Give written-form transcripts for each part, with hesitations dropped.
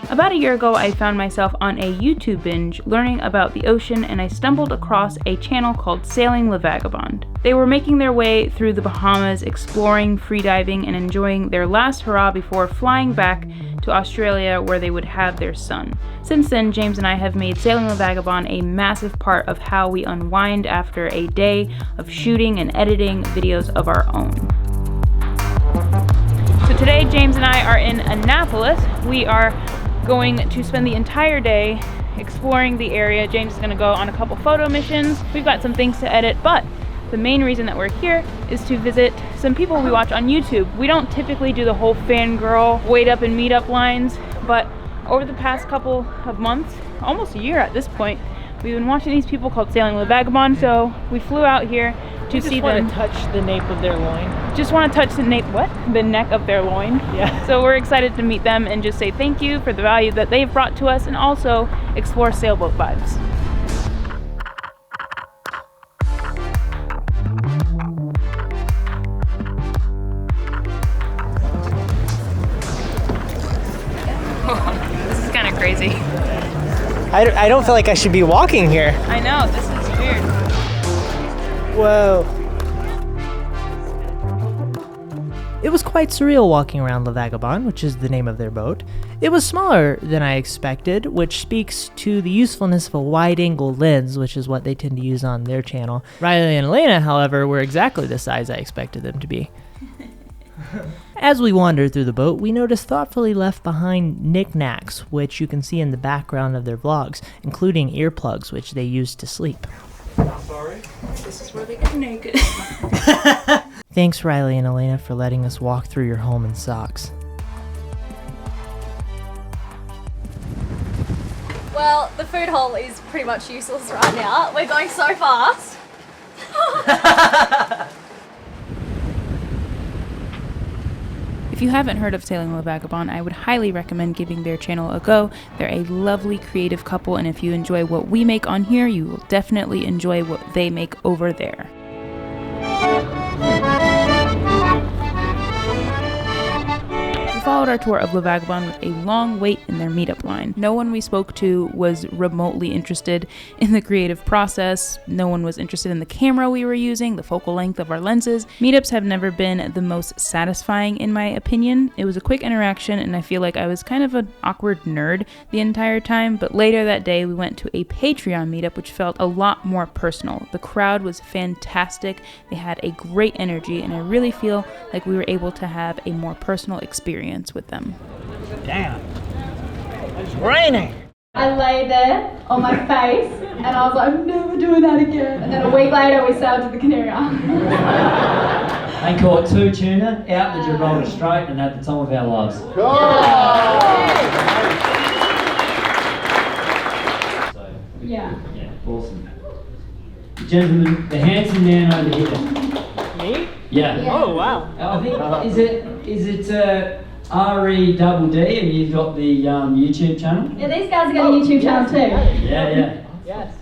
About a year ago, I found myself on a YouTube binge learning about the ocean, and I stumbled across a channel called Sailing LaVagabonde. They were making their way through the Bahamas, exploring, freediving, and enjoying their last hurrah before flying back to Australia where they would have their son. Since then, James and I have made Sailing LaVagabonde a massive part of how we unwind after a day of shooting and editing videos of our own. So today, James and I are in Annapolis. We are going to spend the entire day exploring the area. James is going to go on a couple photo missions. We've got some things to edit, but the main reason that we're here is to visit some people we watch on YouTube. We don't typically do the whole fangirl wait up and meet up lines, but over the past couple of months, almost a year at this point, we've been watching these people called Sailing LaVagabonde, so we flew out here to see them. Just want to touch the nape of their loin. Just want to touch the nape, what? The neck of their loin. Yeah. So we're excited to meet them and just say thank you for the value that they've brought to us, and also explore sailboat vibes. This is kind of crazy. I don't feel like I should be walking here. I know, this is weird. Whoa. It was quite surreal walking around LaVagabonde, which is the name of their boat. It was smaller than I expected, which speaks to the usefulness of a wide-angle lens, which is what they tend to use on their channel. Riley and Elayna, however, were exactly the size I expected them to be. As we wandered through the boat, we noticed thoughtfully left behind knickknacks, which you can see in the background of their vlogs, including earplugs, which they use to sleep. Sorry? This is where they get naked. Thanks, Riley and Elayna, for letting us walk through your home in socks. Well, the food hall is pretty much useless right now. We're going so fast. If you haven't heard of Sailing LaVagabonde, I would highly recommend giving their channel a go. They're a lovely creative couple, and if you enjoy what we make on here, you will definitely enjoy what they make over there. We followed our tour of LaVagabonde with a long wait in their meetup line. No one we spoke to was remotely interested in the creative process. No one was interested in the camera we were using, the focal length of our lenses. Meetups have never been the most satisfying in my opinion. It was a quick interaction, and I feel like I was kind of an awkward nerd the entire time, but later that day we went to a Patreon meetup, which felt a lot more personal. The crowd was fantastic. They had a great energy, and I really feel like we were able to have a more personal experience with them. Damn. It's raining. I lay there on my face and I was like, I'm never doing that again. And then a week later we sailed to the Canary Islands. They caught 2 tuna out the Gibraltar Strait and had the time of our lives. So, Yeah. Awesome. Gentlemen, the handsome man over here. Me? Yeah. Oh, wow. I think, is it Ari Doubleday, and you've got the YouTube channel? Yeah, these guys have got a YouTube channel too. Yeah. Yes.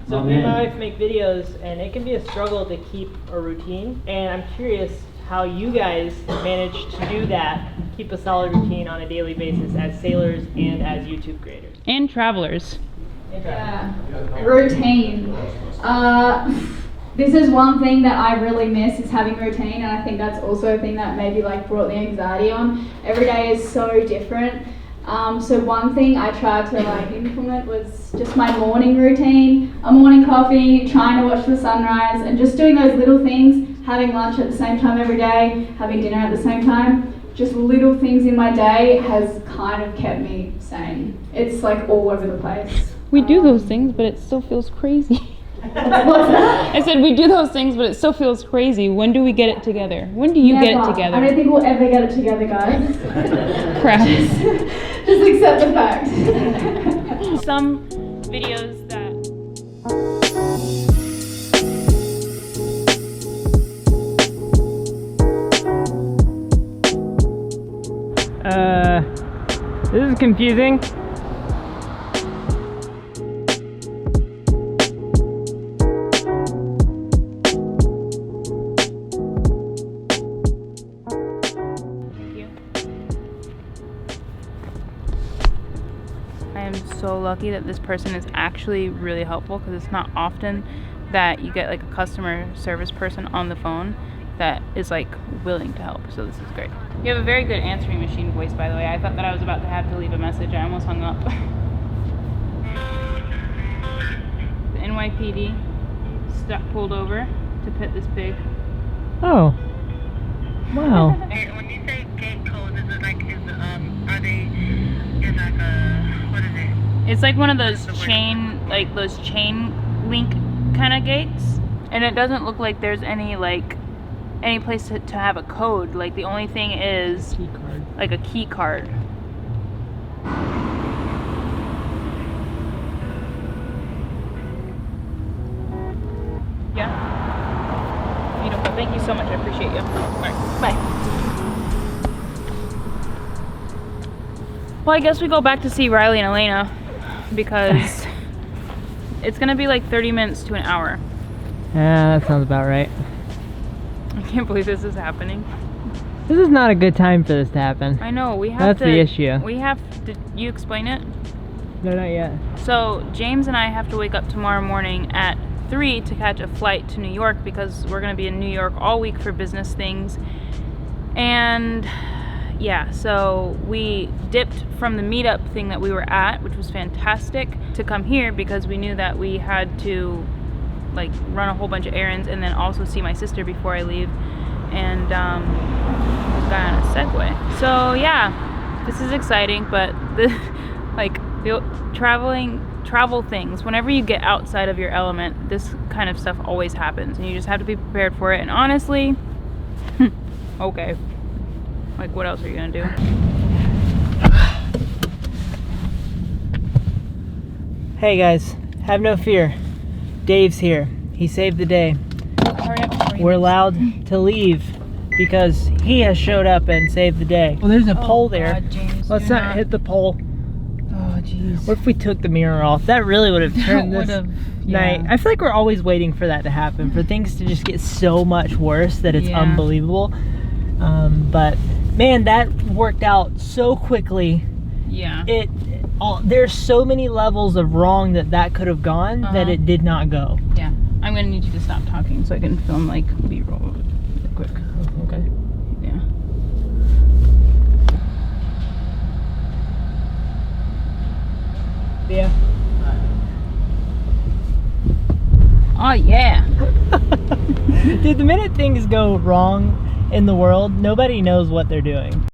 So me and my wife make videos, and it can be a struggle to keep a routine. And I'm curious how you guys manage to do that, keep a solid routine on a daily basis as sailors and as YouTube creators. And travelers. Yeah. Routine. This is one thing that I really miss, is having routine, and I think that's also a thing that maybe like brought the anxiety on. Every day is so different. So one thing I tried to like implement was just my morning routine, a morning coffee, trying to watch the sunrise, and just doing those little things, having lunch at the same time every day, having dinner at the same time. Just little things in my day has kind of kept me sane. It's like all over the place. We do those things, but it still feels crazy. What's that? I said we do those things, but it still feels crazy. When do we get it together? When do you get it together? I don't think we'll ever get it together, guys. Crap. Just accept the fact. Some videos that... This is confusing. so lucky that this person is actually really helpful, because it's not often that you get like a customer service person on the phone that is like willing to help. So this is great. You have a very good answering machine voice, by the way. I thought that I was about to have to leave a message. I almost hung up. The NYPD pulled over to pit this pig. Oh. Wow. And when you say gate code, is it like, are they, is like a, what is it? It's like one of those chain link kind of gates. And it doesn't look like there's any place to have a code. Like the only thing is Key card. like a key card. Yeah. Beautiful. Thank you so much. I appreciate you. All right. Bye. Well, I guess we go back to see Riley and Elayna because it's gonna be like 30 minutes to an hour. Yeah, that sounds about right. I can't believe this is happening. This is not a good time for this to happen. I know, we have That's to... the issue. We have to... You explain it? No, not yet. So, James and I have to wake up tomorrow morning at 3 to catch a flight to New York because we're going to be in New York all week for business things. And... yeah, so we dipped from the meetup thing that we were at, which was fantastic, to come here because we knew that we had to like run a whole bunch of errands and then also see my sister before I leave. And this guy on a Segway. So yeah, this is exciting, but the travel things, whenever you get outside of your element, this kind of stuff always happens and you just have to be prepared for it. And honestly, okay. Like, what else are you gonna do? Hey guys, have no fear. Dave's here. He saved the day. Hurry up before you We're allowed to leave because he has showed up and saved the day. Well, there's a pole there. God, James, Let's do not hit the pole. Oh, jeez. What if we took the mirror off? That really would have turned this night. I feel like we're always waiting for that to happen, for things to just get so much worse that it's Yeah. unbelievable. But man, that worked out so quickly. Yeah. There's so many levels of wrong that could have gone that it did not go. Yeah. I'm gonna need you to stop talking so I can film like B-roll really quick. Okay. Yeah. Yeah. Oh yeah. Dude, the minute things go wrong in the world, nobody knows what they're doing.